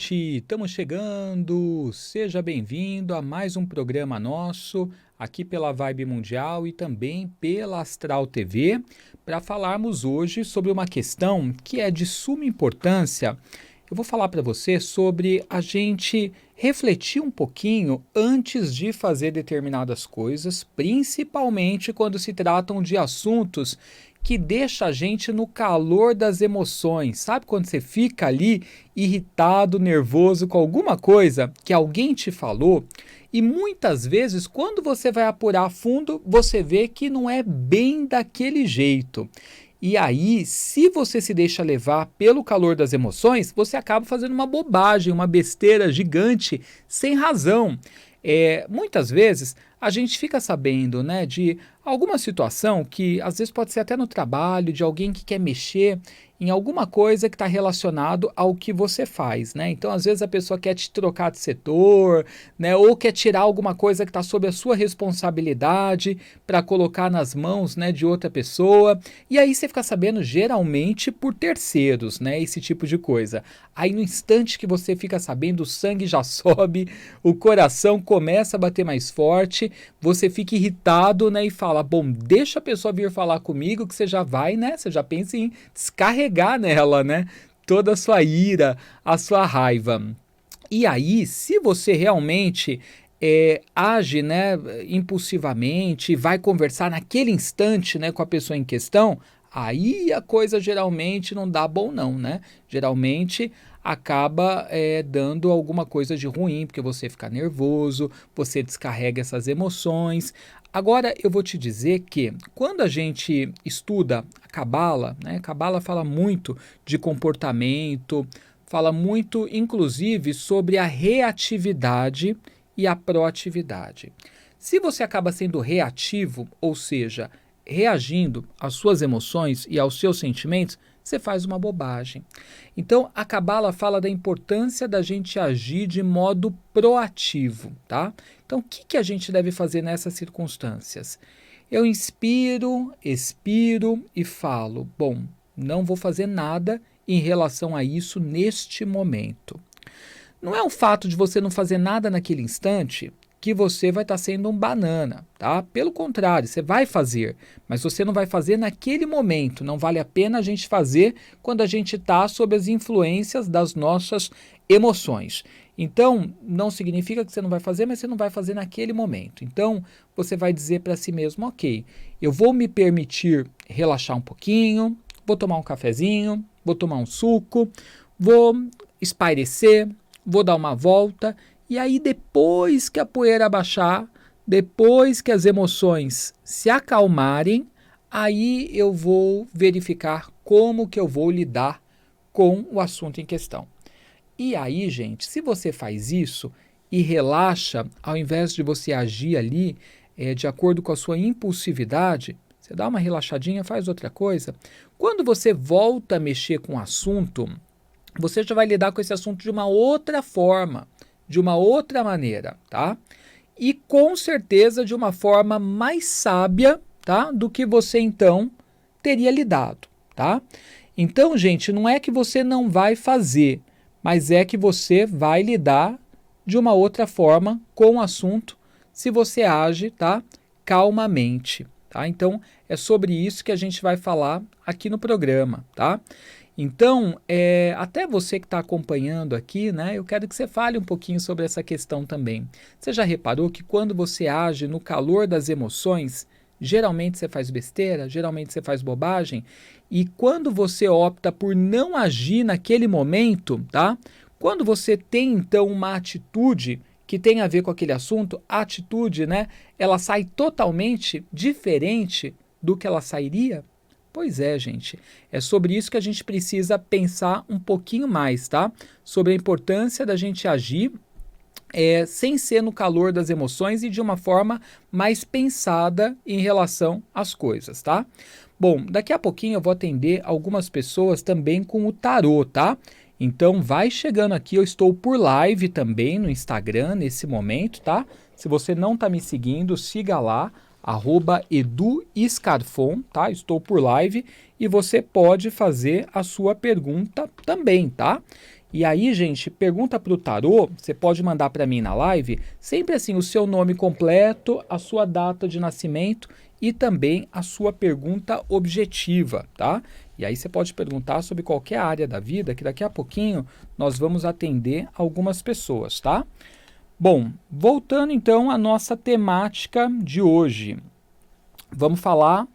noite, estamos chegando. Seja bem-vindo a mais um programa nosso aqui pela Vibe Mundial e também pela Astral TV para falarmos hoje sobre uma questão que é de suma importância. Eu vou falar para você sobre a gente refletir um pouquinho antes de fazer determinadas coisas, principalmente quando se tratam de assuntos que deixa a gente no calor das emoções. Sabe quando você fica ali irritado, nervoso com alguma coisa que alguém te falou? E muitas vezes, quando você vai apurar a fundo, você vê que não é bem daquele jeito. E aí, se você se deixa levar pelo calor das emoções, você acaba fazendo uma bobagem, uma besteira gigante, sem razão. Muitas vezes a gente fica sabendo, né, de alguma situação que às vezes pode ser até no trabalho, de alguém que quer mexer em alguma coisa que está relacionado ao que você faz, né? Então, às vezes a pessoa quer te trocar de setor, né, ou quer tirar alguma coisa que está sob a sua responsabilidade para colocar nas mãos, né, de outra pessoa. E aí você fica sabendo geralmente por terceiros, né, esse tipo de coisa. Aí no instante que você fica sabendo, o sangue já sobe, o coração começa a bater mais forte, você fica irritado, né, e fala, bom, deixa a pessoa vir falar comigo que você já vai, né, você já pensa em descarregar nela, né, toda a sua ira, a sua raiva. E aí, se você realmente age, né, impulsivamente, vai conversar naquele instante, né, com a pessoa em questão, aí a coisa geralmente não dá bom não, né? Geralmente acaba dando alguma coisa de ruim, porque você fica nervoso, você descarrega essas emoções. Agora eu vou te dizer que quando a gente estuda a Cabala, né, a Cabala fala muito de comportamento, fala muito inclusive sobre a reatividade e a proatividade. Se você acaba sendo reativo, ou seja, reagindo às suas emoções e aos seus sentimentos, você faz uma bobagem. Então, a Cabala fala da importância da gente agir de modo proativo, tá? Então, o que a gente deve fazer nessas circunstâncias? Eu inspiro, expiro e falo, bom, não vou fazer nada em relação a isso neste momento. Não é o fato de você não fazer nada naquele instante que você vai estar sendo um banana, tá? Pelo contrário, você vai fazer, mas você não vai fazer naquele momento. Não vale a pena a gente fazer quando a gente está sob as influências das nossas emoções. Então, não significa que você não vai fazer, mas você não vai fazer naquele momento. Então, você vai dizer para si mesmo, ok, eu vou me permitir relaxar um pouquinho, vou tomar um cafezinho, vou tomar um suco, vou espairecer, vou dar uma volta. E aí, depois que a poeira baixar, depois que as emoções se acalmarem, aí eu vou verificar como que eu vou lidar com o assunto em questão. E aí, gente, se você faz isso e relaxa, ao invés de você agir ali de acordo com a sua impulsividade, você dá uma relaxadinha, faz outra coisa. Quando você volta a mexer com o assunto, você já vai lidar com esse assunto de uma outra forma, de uma outra maneira, tá? E com certeza de uma forma mais sábia, tá? Do que você então teria lidado, tá? Então, gente, não é que você não vai fazer, mas é que você vai lidar de uma outra forma com o assunto se você age, tá? Calmamente, tá? Então, é sobre isso que a gente vai falar aqui no programa, tá? Então, até você que está acompanhando aqui, né, eu quero que você fale um pouquinho sobre essa questão também. Você já reparou que quando você age no calor das emoções, geralmente você faz besteira, geralmente você faz bobagem, e quando você opta por não agir naquele momento, tá? Quando você tem então uma atitude que tem a ver com aquele assunto, a atitude, né, ela sai totalmente diferente do que ela sairia. Pois é, gente. É sobre isso que a gente precisa pensar um pouquinho mais, tá? Sobre a importância da gente agir sem ser no calor das emoções e de uma forma mais pensada em relação às coisas, tá? Bom, daqui a pouquinho eu vou atender algumas pessoas também com o tarô, tá? Então vai chegando aqui, eu estou por live também no Instagram nesse momento, tá? Se você não está me seguindo, siga lá, @eduescarfon, tá? Estou por live e você pode fazer a sua pergunta também, tá? E aí, gente, pergunta para o tarô, você pode mandar para mim na live, sempre assim, o seu nome completo, a sua data de nascimento e também a sua pergunta objetiva, tá? E aí você pode perguntar sobre qualquer área da vida, que daqui a pouquinho nós vamos atender algumas pessoas, tá? Bom, voltando então à nossa temática de hoje. Vamos falar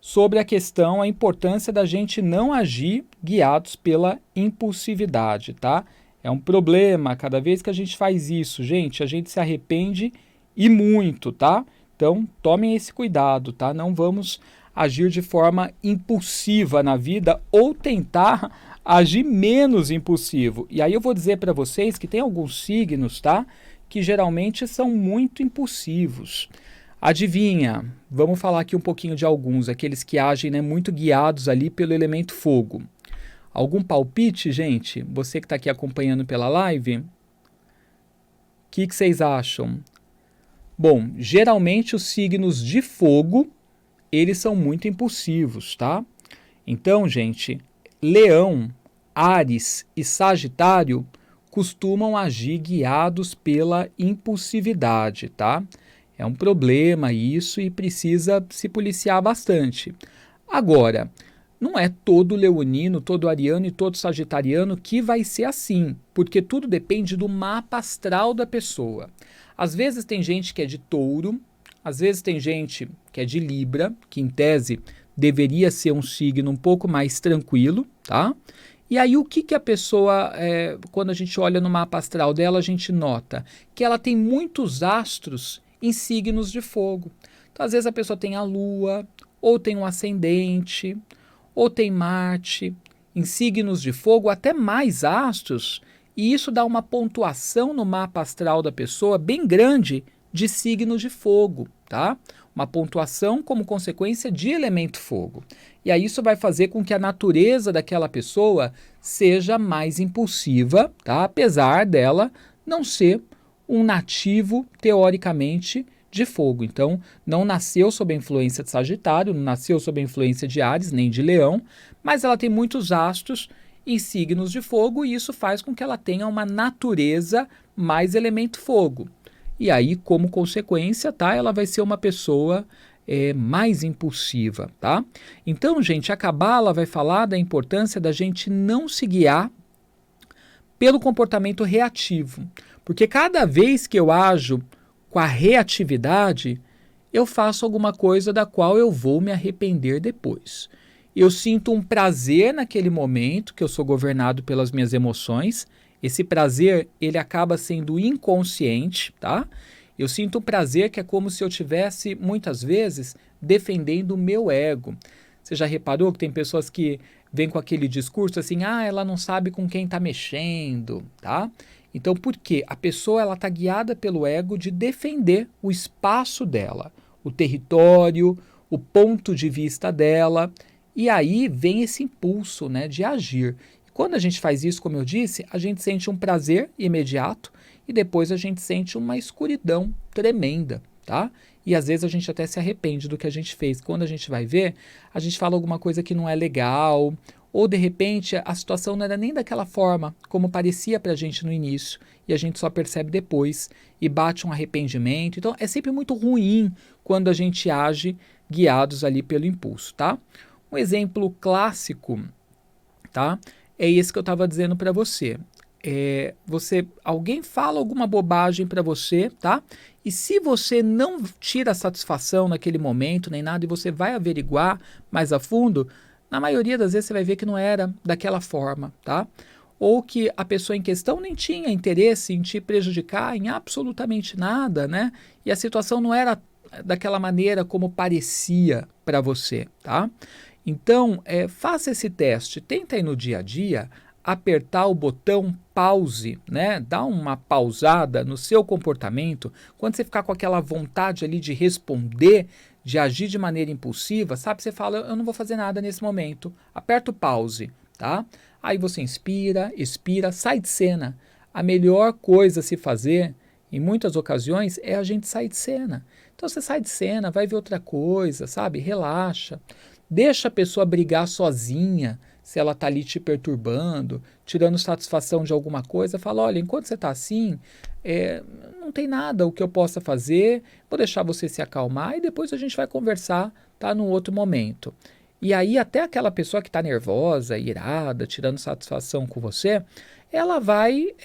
sobre a questão, a importância da gente não agir guiados pela impulsividade, tá? É um problema, cada vez que a gente faz isso, gente, a gente se arrepende e muito, tá? Então, tomem esse cuidado, tá? Não vamos agir de forma impulsiva na vida ou tentar agir menos impulsivo. E aí eu vou dizer para vocês que tem alguns signos, tá? Que geralmente são muito impulsivos. Adivinha? Vamos falar aqui um pouquinho de alguns, aqueles que agem, né, muito guiados ali pelo elemento fogo. Algum palpite, gente? Você que está aqui acompanhando pela live? O que vocês acham? Bom, geralmente os signos de fogo, eles são muito impulsivos, tá? Então, gente, Leão, Áries e Sagitário costumam agir guiados pela impulsividade, tá? É um problema isso e precisa se policiar bastante. Agora, não é todo leonino, todo ariano e todo sagitariano que vai ser assim, porque tudo depende do mapa astral da pessoa. Às vezes tem gente que é de touro, às vezes tem gente que é de Libra, que em tese deveria ser um signo um pouco mais tranquilo, tá? E aí o que a pessoa, quando a gente olha no mapa astral dela, a gente nota que ela tem muitos astros em signos de fogo. Então, às vezes a pessoa tem a Lua, ou tem um ascendente, ou tem Marte, em signos de fogo, até mais astros, e isso dá uma pontuação no mapa astral da pessoa bem grande de signos de fogo, tá? Uma pontuação como consequência de elemento fogo. E aí isso vai fazer com que a natureza daquela pessoa seja mais impulsiva, tá? Apesar dela não ser um nativo, teoricamente, de fogo. Então, não nasceu sob a influência de Sagitário, não nasceu sob a influência de Áries, nem de Leão, mas ela tem muitos astros em signos de fogo e isso faz com que ela tenha uma natureza mais elemento fogo. E aí, como consequência, tá, ela vai ser uma pessoa mais impulsiva, tá? Então, gente, a Cabala vai falar da importância da gente não se guiar pelo comportamento reativo. Porque cada vez que eu ajo com a reatividade, eu faço alguma coisa da qual eu vou me arrepender depois. Eu sinto um prazer naquele momento, que eu sou governado pelas minhas emoções. Esse prazer, ele acaba sendo inconsciente, tá? Eu sinto um prazer que é como se eu tivesse, muitas vezes, defendendo o meu ego. Você já reparou que tem pessoas que vêm com aquele discurso assim, ela não sabe com quem está mexendo, tá? Então, por quê? A pessoa ela está guiada pelo ego de defender o espaço dela, o território, o ponto de vista dela, e aí vem esse impulso, né, de agir. E quando a gente faz isso, como eu disse, a gente sente um prazer imediato e depois a gente sente uma escuridão tremenda, tá? E às vezes a gente até se arrepende do que a gente fez. Quando a gente vai ver, a gente fala alguma coisa que não é legal, ou de repente a situação não era nem daquela forma como parecia para a gente no início e a gente só percebe depois e bate um arrependimento. Então é sempre muito ruim quando a gente age guiados ali pelo impulso, tá? Um exemplo clássico, tá? É esse que eu estava dizendo para você. Alguém fala alguma bobagem para você, tá? E se você não tira satisfação naquele momento nem nada e você vai averiguar mais a fundo, na maioria das vezes você vai ver que não era daquela forma, tá? Ou que a pessoa em questão nem tinha interesse em te prejudicar em absolutamente nada, né? E a situação não era daquela maneira como parecia para você, tá? Então, faça esse teste, tenta aí no dia a dia apertar o botão pause, né? Dá uma pausada no seu comportamento. Quando você ficar com aquela vontade ali de responder, de agir de maneira impulsiva, sabe? Você fala, eu não vou fazer nada nesse momento. Aperta o pause, tá? Aí você inspira, expira, sai de cena. A melhor coisa a se fazer, em muitas ocasiões, é a gente sair de cena. Então você sai de cena, vai ver outra coisa, sabe? Relaxa. Deixa a pessoa brigar sozinha. se ela está ali te perturbando, tirando satisfação de alguma coisa, fala, olha, enquanto você está assim, não tem nada o que eu possa fazer, vou deixar você se acalmar e depois a gente vai conversar, tá, num outro momento. E aí até aquela pessoa que está nervosa, irada, tirando satisfação com você, ela vai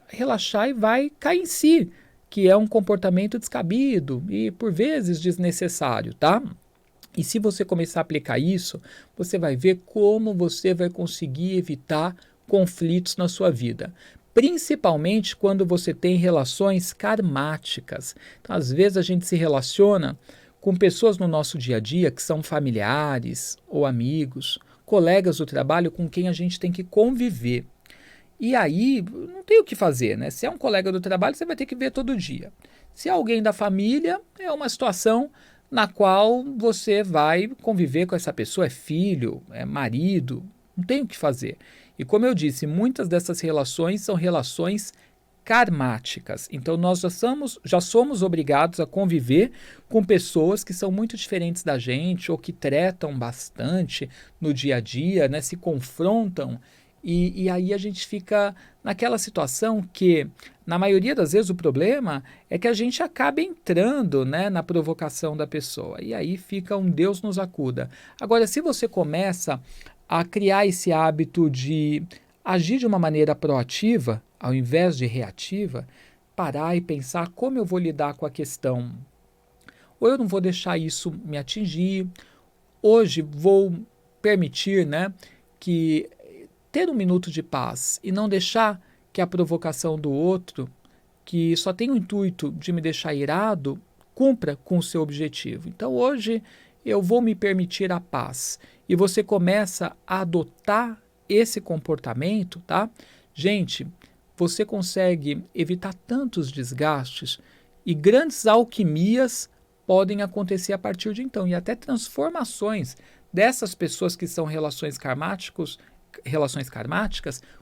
relaxar e vai cair em si, que é um comportamento descabido e por vezes desnecessário, tá? E se você começar a aplicar isso, você vai ver como você vai conseguir evitar conflitos na sua vida. Principalmente quando você tem relações karmáticas. Então, às vezes a gente se relaciona com pessoas no nosso dia a dia que são familiares ou amigos, colegas do trabalho com quem a gente tem que conviver. E aí, não tem o que fazer, né? Se é um colega do trabalho, você vai ter que ver todo dia. Se é alguém da família, é uma situação na qual você vai conviver com essa pessoa, é filho, é marido, não tem o que fazer. E como eu disse, muitas dessas relações são relações karmáticas. Então nós já somos obrigados a conviver com pessoas que são muito diferentes da gente ou que tretam bastante no dia a dia, né, se confrontam e aí a gente fica naquela situação que, na maioria das vezes, o problema é que a gente acaba entrando, né, na provocação da pessoa. E aí fica um Deus nos acuda. Agora, se você começa a criar esse hábito de agir de uma maneira proativa, ao invés de reativa, parar e pensar como eu vou lidar com a questão. Ou eu não vou deixar isso me atingir, hoje vou permitir, né, que ter um minuto de paz e não deixar que a provocação do outro, que só tem o intuito de me deixar irado, cumpra com o seu objetivo. Então hoje eu vou me permitir a paz. E você começa a adotar esse comportamento, tá? Gente, você consegue evitar tantos desgastes e grandes alquimias podem acontecer a partir de então e até transformações dessas pessoas que são relações karmáticas,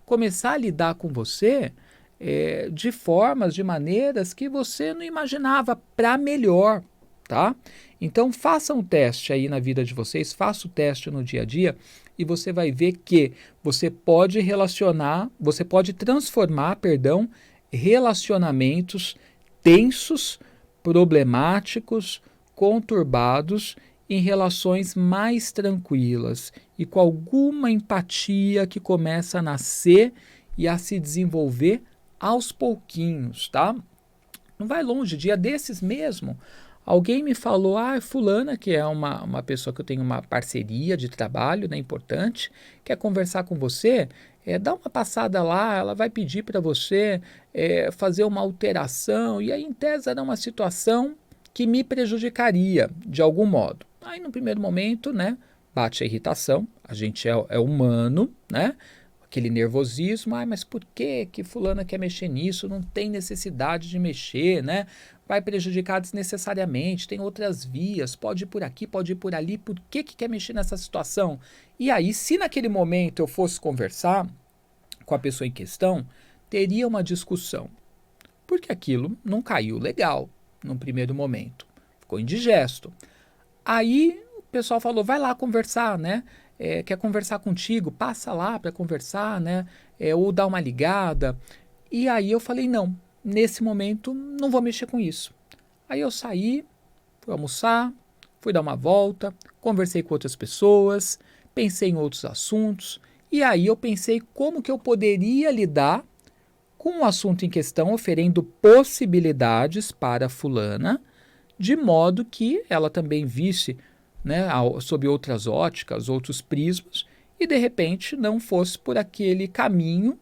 começar a lidar com você de formas, de maneiras que você não imaginava para melhor, tá? Então faça um teste aí na vida de vocês, faça o teste no dia a dia e você vai ver que você pode transformar, relacionamentos tensos, problemáticos, conturbados em relações mais tranquilas e com alguma empatia que começa a nascer e a se desenvolver aos pouquinhos, tá? Não vai longe, dia desses mesmo. Alguém me falou, fulana, que é uma pessoa que eu tenho uma parceria de trabalho, né, importante, quer conversar com você, dá uma passada lá, ela vai pedir para você fazer uma alteração, e aí em tese era uma situação que me prejudicaria de algum modo. Aí no primeiro momento, né, bate a irritação, a gente é humano, né, aquele nervosismo, mas por que fulana quer mexer nisso? Não tem necessidade de mexer, né? Vai prejudicar desnecessariamente, tem outras vias, pode ir por aqui, pode ir por ali, por que quer mexer nessa situação? E aí, se naquele momento eu fosse conversar com a pessoa em questão, teria uma discussão, porque aquilo não caiu legal num primeiro momento, ficou indigesto. Aí o pessoal falou, vai lá conversar, né? Quer conversar contigo, passa lá para conversar, né? Ou dá uma ligada. E aí eu falei, não, nesse momento não vou mexer com isso. Aí eu saí, fui almoçar, fui dar uma volta, conversei com outras pessoas, pensei em outros assuntos, e aí eu pensei como que eu poderia lidar com o assunto em questão, oferendo possibilidades para a fulana, de modo que ela também visse, né, sob outras óticas, outros prismas, e de repente não fosse por aquele caminho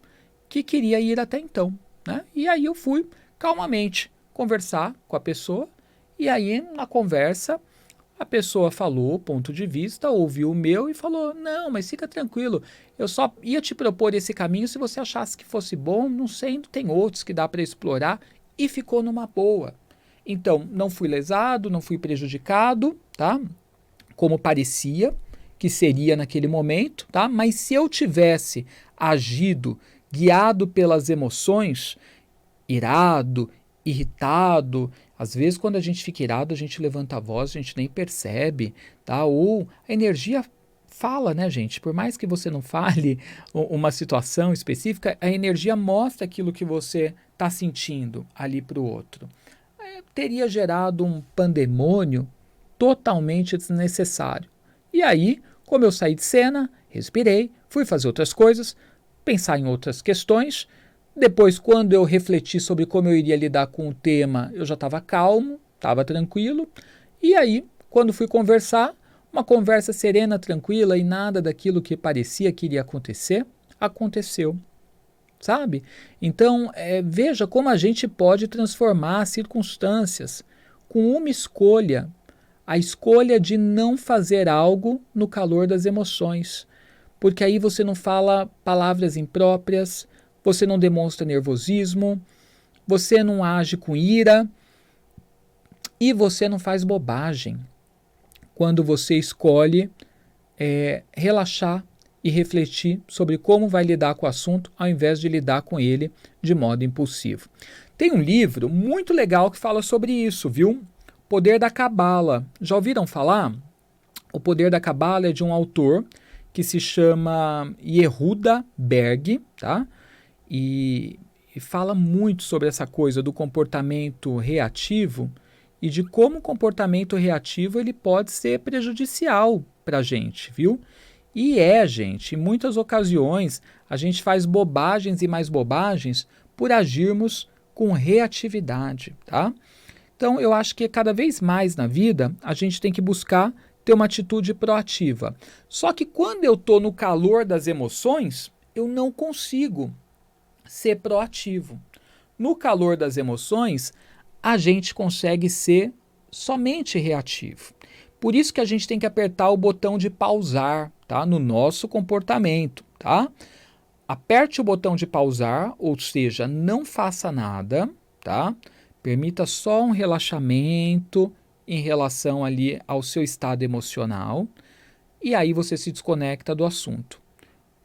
que queria ir até então, né? E aí eu fui calmamente conversar com a pessoa, e aí na conversa a pessoa falou o ponto de vista, ouviu o meu e falou, não, mas fica tranquilo, eu só ia te propor esse caminho se você achasse que fosse bom, não sei, tem outros que dá para explorar, e ficou numa boa. Então, não fui lesado, não fui prejudicado, tá? Como parecia que seria naquele momento, tá? Mas se eu tivesse agido guiado pelas emoções, irado, irritado, às vezes quando a gente fica irado, a gente levanta a voz, a gente nem percebe, tá? Ou a energia fala, né, gente? Por mais que você não fale uma situação específica, a energia mostra aquilo que você está sentindo ali para o outro. Teria gerado um pandemônio totalmente desnecessário. E aí, como eu saí de cena, respirei, fui fazer outras coisas, pensar em outras questões. Depois, quando eu refleti sobre como eu iria lidar com o tema, eu já estava calmo, estava tranquilo. E aí, quando fui conversar, uma conversa serena, tranquila e nada daquilo que parecia que iria acontecer, aconteceu. Sabe? Então, veja como a gente pode transformar as circunstâncias com uma escolha, a escolha de não fazer algo no calor das emoções, porque aí você não fala palavras impróprias, você não demonstra nervosismo, você não age com ira e você não faz bobagem quando você escolhe relaxar e refletir sobre como vai lidar com o assunto ao invés de lidar com ele de modo impulsivo. Tem um livro muito legal que fala sobre isso, viu? Poder da Cabala. Já ouviram falar? O Poder da Cabala é de um autor que se chama Yehuda Berg, tá? E fala muito sobre essa coisa do comportamento reativo e de como o comportamento reativo ele pode ser prejudicial para a gente, viu? E gente, em muitas ocasiões a gente faz bobagens e mais bobagens por agirmos com reatividade, tá? Então eu acho que cada vez mais na vida a gente tem que buscar ter uma atitude proativa. Só que quando eu estou no calor das emoções, eu não consigo ser proativo. No calor das emoções, a gente consegue ser somente reativo. Por isso que a gente tem que apertar o botão de pausar, tá? No nosso comportamento, tá? Aperte o botão de pausar, ou seja, não faça nada, tá? Permita só um relaxamento em relação ali ao seu estado emocional e aí você se desconecta do assunto.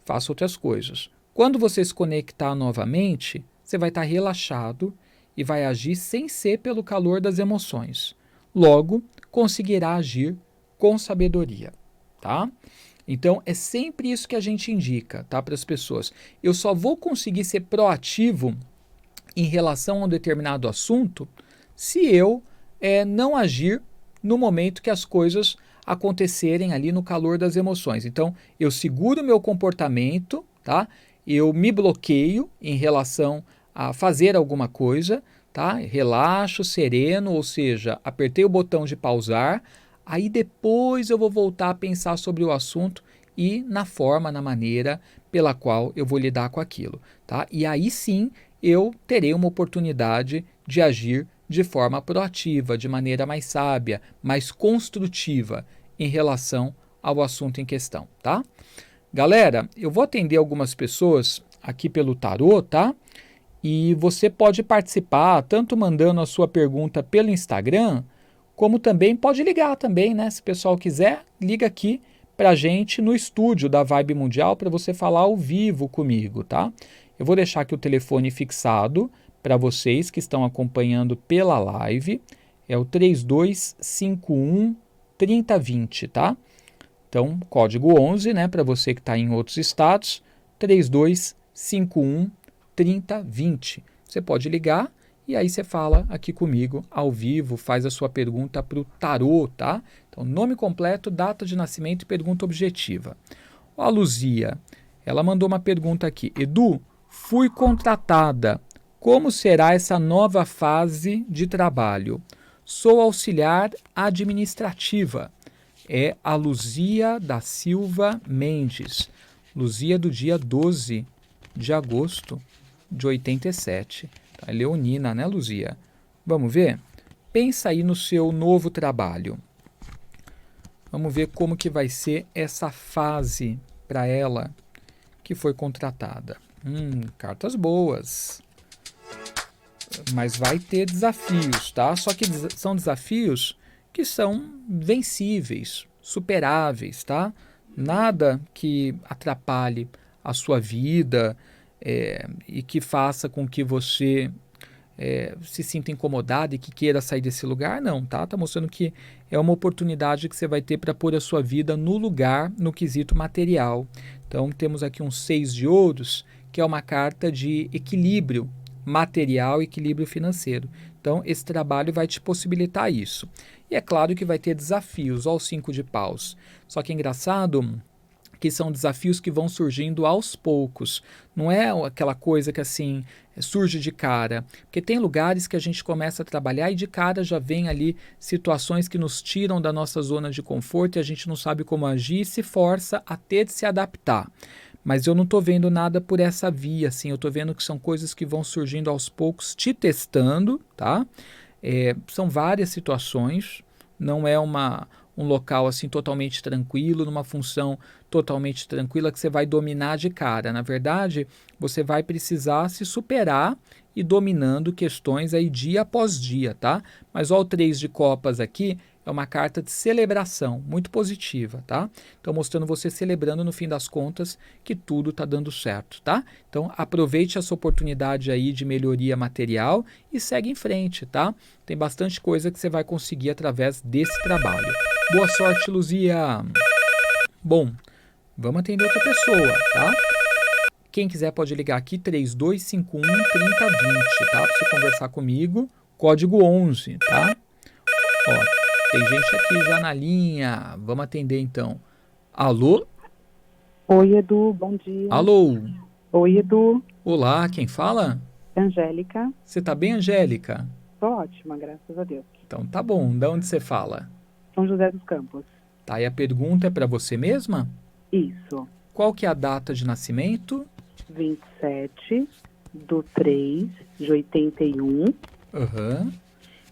Faça outras coisas. Quando você se conectar novamente, você vai estar relaxado e vai agir sem ser pelo calor das emoções. Logo, conseguirá agir com sabedoria, tá? Então, é sempre isso que a gente indica, tá, para as pessoas. Eu só vou conseguir ser proativo em relação a um determinado assunto se eu não agir no momento que as coisas acontecerem ali no calor das emoções. Então, eu seguro meu comportamento, tá? Eu me bloqueio em relação a fazer alguma coisa, tá? Relaxo, sereno, ou seja, apertei o botão de pausar, aí depois eu vou voltar a pensar sobre o assunto e na forma, na maneira pela qual eu vou lidar com aquilo, tá? E aí sim eu terei uma oportunidade de agir de forma proativa, de maneira mais sábia, mais construtiva em relação ao assunto em questão, tá? Galera, eu vou atender algumas pessoas aqui pelo tarô, tá? E você pode participar, tanto mandando a sua pergunta pelo Instagram, como também pode ligar também, né? Se o pessoal quiser, liga aqui pra gente no estúdio da Vibe Mundial para você falar ao vivo comigo, tá? Eu vou deixar aqui o telefone fixado para vocês que estão acompanhando pela live. É o 3251 3020, tá? Então, código 11, né, para você que está em outros estados, 3251 3020. Você pode ligar e aí você fala aqui comigo ao vivo, faz a sua pergunta para o tarô, tá? Então, nome completo, data de nascimento e pergunta objetiva. A Luzia, ela mandou uma pergunta aqui. Edu, fui contratada. Como será essa nova fase de trabalho? Sou auxiliar administrativa. É a Luzia da Silva Mendes. Luzia do dia 12 de agosto de 87. Tá? Leonina, né, Luzia? Vamos ver? Pensa aí no seu novo trabalho. Vamos ver como que vai ser essa fase para ela que foi contratada. Cartas boas. Mas vai ter desafios, tá? Só que são desafios que são vencíveis, superáveis, tá? Nada que atrapalhe a sua vida e que faça com que você se sinta incomodado e que queira sair desse lugar, não, tá? Tá mostrando que é uma oportunidade que você vai ter para pôr a sua vida no lugar, no quesito material. Então, temos aqui um 6 de ouros, que é uma carta de equilíbrio material, equilíbrio financeiro. Então, esse trabalho vai te possibilitar isso. E é claro que vai ter desafios, ao 5 de paus. Só que é engraçado que são desafios que vão surgindo aos poucos. Não é aquela coisa que assim surge de cara. Porque tem lugares que a gente começa a trabalhar e de cara já vem ali situações que nos tiram da nossa zona de conforto e a gente não sabe como agir e se força a ter de se adaptar. Mas eu não estou vendo nada por essa via, assim. Eu estou vendo que são coisas que vão surgindo aos poucos, te testando, tá? São várias situações, não é um local assim totalmente tranquilo, numa função totalmente tranquila que você vai dominar de cara. Na verdade, você vai precisar se superar e dominando questões aí dia após dia, tá? Mas ó, o 3 de copas aqui é uma carta de celebração, muito positiva, tá? Então mostrando você celebrando no fim das contas que tudo tá dando certo, tá? Então aproveite essa oportunidade aí de melhoria material e segue em frente, tá? Tem bastante coisa que você vai conseguir através desse trabalho. Boa sorte, Luzia! Bom, vamos atender outra pessoa, tá? Quem quiser pode ligar aqui 3251 3020, tá? Para você conversar comigo, código 11, tá? Ó, tem gente aqui já na linha, vamos atender então. Alô? Oi, Edu, bom dia. Alô? Oi, Edu. Olá, quem fala? Angélica. Você tá bem, Angélica? Tô ótima, graças a Deus. Então tá bom, de onde você fala? São José dos Campos. Tá, e a pergunta é para você mesma? Isso. Qual que é a data de nascimento? 27/3/81. Aham.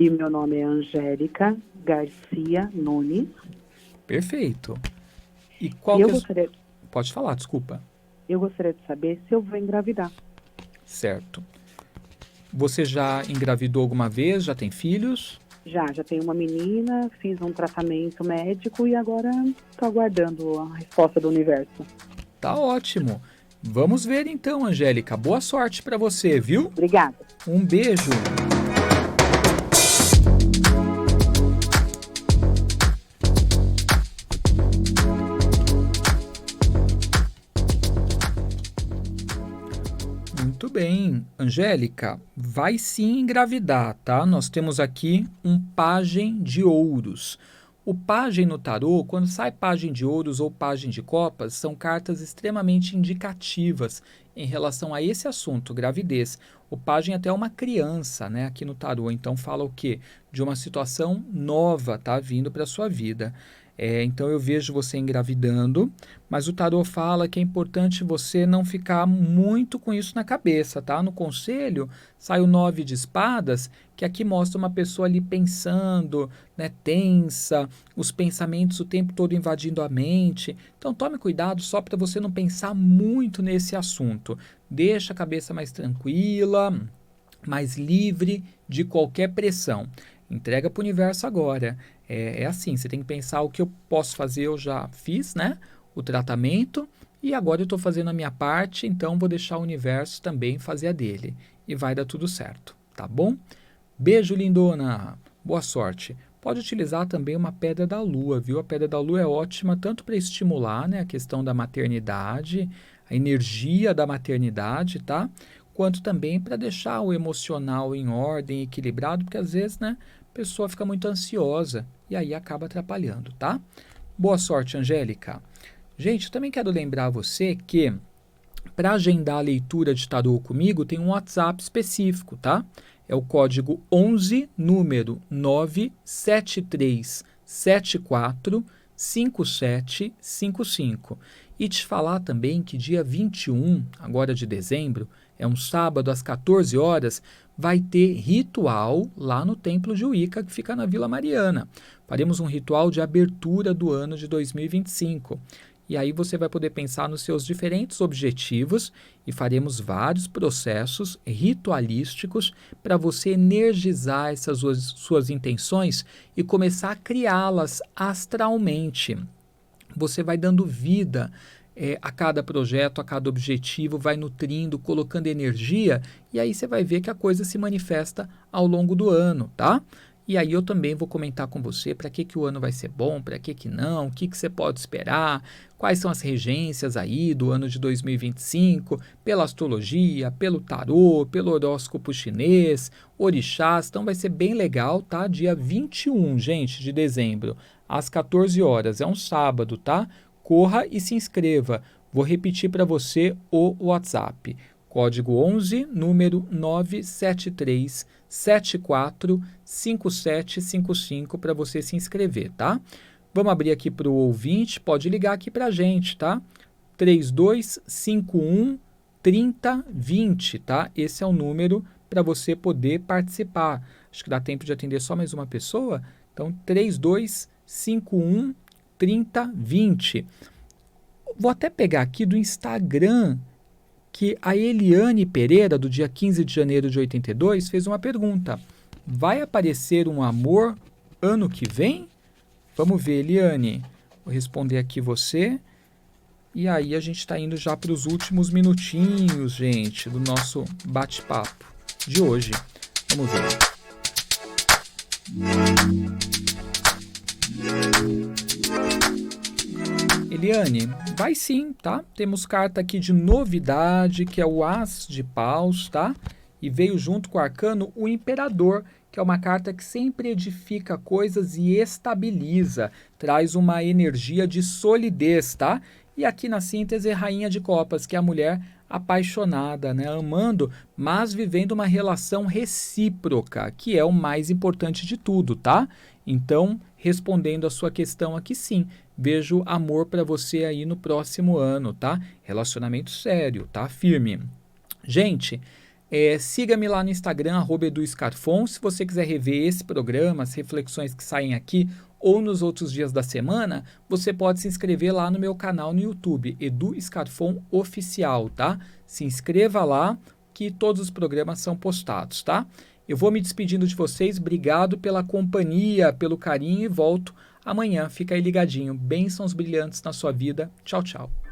E meu nome é Angélica Garcia Nunes. Perfeito. E qual E eu que é... gostaria, Pode falar, desculpa. eu gostaria de saber se eu vou engravidar. Certo. Você já engravidou alguma vez? Já tem filhos? Já tenho uma menina, fiz um tratamento médico e agora estou aguardando a resposta do universo. Tá ótimo. Vamos ver então, Angélica. Boa sorte para você, viu? Obrigada. Um beijo. Muito bem, Angélica, vai sim engravidar, tá? Nós temos aqui um pajem de ouros. O pajem no tarô, quando sai pajem de ouros ou pajem de copas, são cartas extremamente indicativas em relação a esse assunto, gravidez. O pajem até é uma criança, né, aqui no tarô, então fala o quê? De uma situação nova, tá, vindo para sua vida. Então eu vejo você engravidando, mas o tarô fala que é importante você não ficar muito com isso na cabeça, tá? No conselho sai o 9 de espadas, que aqui mostra uma pessoa ali pensando, né, tensa, os pensamentos o tempo todo invadindo a mente. Então tome cuidado só para você não pensar muito nesse assunto. Deixa a cabeça mais tranquila, mais livre de qualquer pressão. Entrega para o universo agora. É assim, você tem que pensar o que eu posso fazer, eu já fiz, né? O tratamento, e agora eu estou fazendo a minha parte, então vou deixar o universo também fazer a dele. E vai dar tudo certo, tá bom? Beijo, lindona! Boa sorte! Pode utilizar também uma pedra da lua, viu? A pedra da lua é ótima tanto para estimular, né, a questão da maternidade, a energia da maternidade, tá? Quanto também para deixar o emocional em ordem, equilibrado, porque às vezes, né, a pessoa fica muito ansiosa e aí acaba atrapalhando, tá? Boa sorte, Angélica. Gente, eu também quero lembrar você que para agendar a leitura de tarô comigo tem um WhatsApp específico, tá? É o código 11, número 973745755. E te falar também que dia 21, agora de dezembro, é um sábado às 14 horas, vai ter ritual lá no Templo de Wicca, que fica na Vila Mariana. Faremos um ritual de abertura do ano de 2025. E aí você vai poder pensar nos seus diferentes objetivos e faremos vários processos ritualísticos para você energizar essas suas intenções e começar a criá-las astralmente. Você vai dando vida a cada projeto, a cada objetivo, vai nutrindo, colocando energia, e aí você vai ver que a coisa se manifesta ao longo do ano, tá? E aí eu também vou comentar com você para que o ano vai ser bom, para que não, o que você pode esperar, quais são as regências aí do ano de 2025, pela astrologia, pelo tarô, pelo horóscopo chinês, orixás. Então vai ser bem legal, tá? Dia 21, gente, de dezembro, às 14 horas, é um sábado, tá? Corra e se inscreva. Vou repetir para você o WhatsApp. Código 11, número 973745755 para você se inscrever, tá? Vamos abrir aqui para o ouvinte, pode ligar aqui para a gente, tá? 3251-3020, tá? Esse é o número para você poder participar. Acho que dá tempo de atender só mais uma pessoa. Então, 3251-3020. Vou até pegar aqui do Instagram, que a Eliane Pereira, do dia 15 de janeiro de 82, fez uma pergunta. Vai aparecer um amor ano que vem? Vamos ver, Eliane. Vou responder aqui você. E aí a gente está indo já para os últimos minutinhos, gente, do nosso bate-papo de hoje. Vamos ver. Eliane, vai sim, tá? Temos carta aqui de novidade, que é o As de Paus, tá? E veio junto com o arcano o Imperador, que é uma carta que sempre edifica coisas e estabiliza, traz uma energia de solidez, tá? E aqui na síntese, Rainha de Copas, que é a mulher apaixonada, né? Amando, mas vivendo uma relação recíproca, que é o mais importante de tudo, tá? Então, respondendo a sua questão aqui, sim, vejo amor para você aí no próximo ano, tá? Relacionamento sério, tá? Firme. Gente, siga-me lá no Instagram, @EduScarfon. Se você quiser rever esse programa, as reflexões que saem aqui ou nos outros dias da semana, você pode se inscrever lá no meu canal no YouTube, Edu Scarfon Oficial, tá? Se inscreva lá que todos os programas são postados, tá? Eu vou me despedindo de vocês, obrigado pela companhia, pelo carinho e volto amanhã. Fica aí ligadinho. Bênçãos brilhantes na sua vida. Tchau, tchau.